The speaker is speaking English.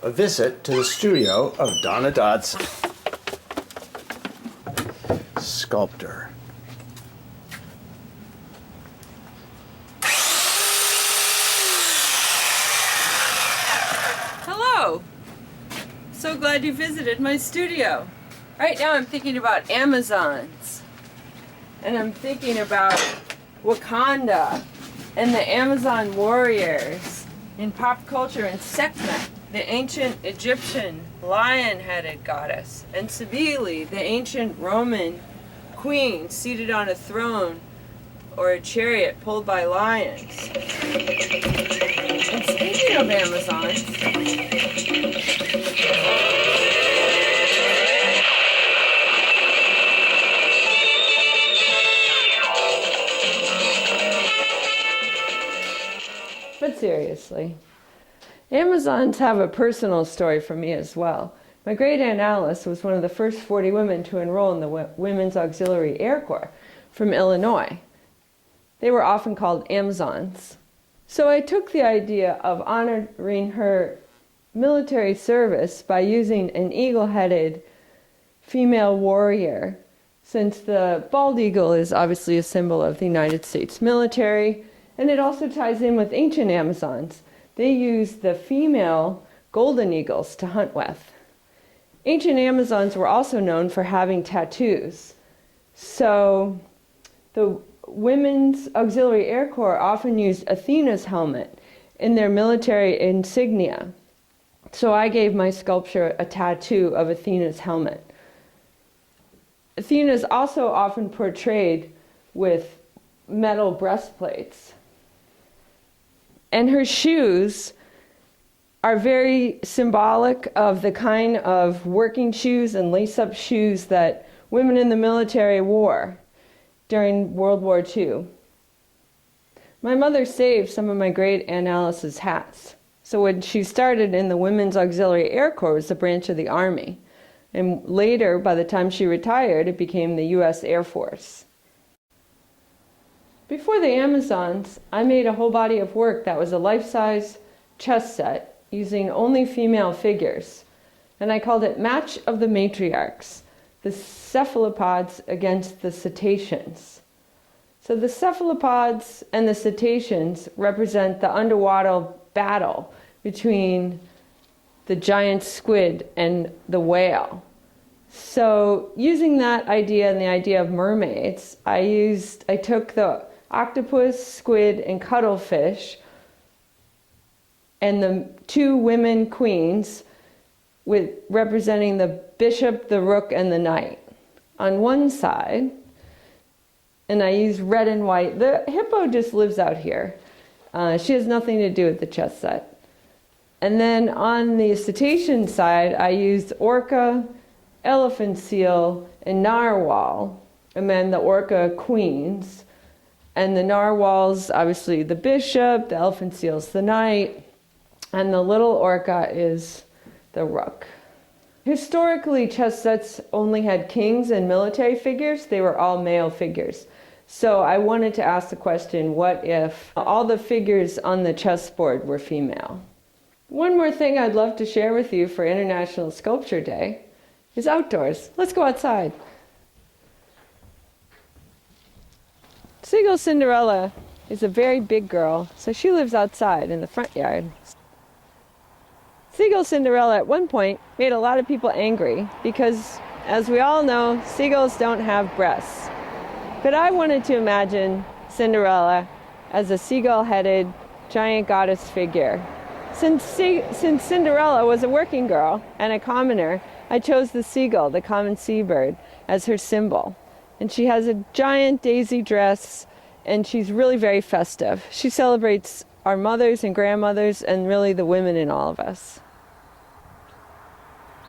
a visit to the studio of Donna Dodson, sculptor. Hello! So glad you visited my studio. Right now I'm thinking about Amazons. And I'm thinking about Wakanda and the Amazon warriors in pop culture, and Sekhmet, the ancient Egyptian lion-headed goddess, and Cybele, the ancient Roman queen seated on a throne or a chariot pulled by lions. And speaking of Amazons, but seriously, Amazons have a personal story for me as well. My great aunt Alice was one of the first 40 women to enroll in the Women's Auxiliary Air Corps from Illinois. They were often called Amazons. So I took the idea of honoring her military service by using an eagle-headed female warrior, since the bald eagle is obviously a symbol of the United States military, and it also ties in with ancient Amazons. They used the female golden eagles to hunt with. Ancient Amazons were also known for having tattoos. So the Women's Auxiliary Air Corps often used Athena's helmet in their military insignia. So I gave my sculpture a tattoo of Athena's helmet. Athena is also often portrayed with metal breastplates. And her shoes are very symbolic of the kind of working shoes and lace-up shoes that women in the military wore during World War II. My mother saved some of my great Aunt Alice's hats. So when she started in the Women's Auxiliary Air Corps, it was a branch of the Army. And later, by the time she retired, it became the U.S. Air Force. Before the Amazons, I made a whole body of work that was a life-size chess set using only female figures. And I called it Match of the Matriarchs, the cephalopods against the cetaceans. So the cephalopods and the cetaceans represent the underwater battle between the giant squid and the whale. So using that idea and the idea of mermaids, I took the octopus, squid, and cuttlefish and the two women queens representing the bishop, the rook, and the knight on one side, and I used red and white. The hippo just lives out here. She has nothing to do with the chess set. And then on the cetacean side, I used orca, elephant seal, and narwhal, and then the orca queens. And the narwhal's obviously the bishop, the elephant seal's the knight, and the little orca is the rook. Historically, chess sets only had kings and military figures. They were all male figures. So I wanted to ask the question, what if all the figures on the chessboard were female? One more thing I'd love to share with you for International Sculpture Day is outdoors. Let's go outside. Seagull Cinderella is a very big girl, so she lives outside in the front yard. Seagull Cinderella at one point made a lot of people angry because, as we all know, seagulls don't have breasts. But I wanted to imagine Cinderella as a seagull-headed giant goddess figure. Since Cinderella was a working girl and a commoner, I chose the seagull, the common seabird, as her symbol. And she has a giant daisy dress, and she's really very festive. She celebrates our mothers and grandmothers and really the women in all of us.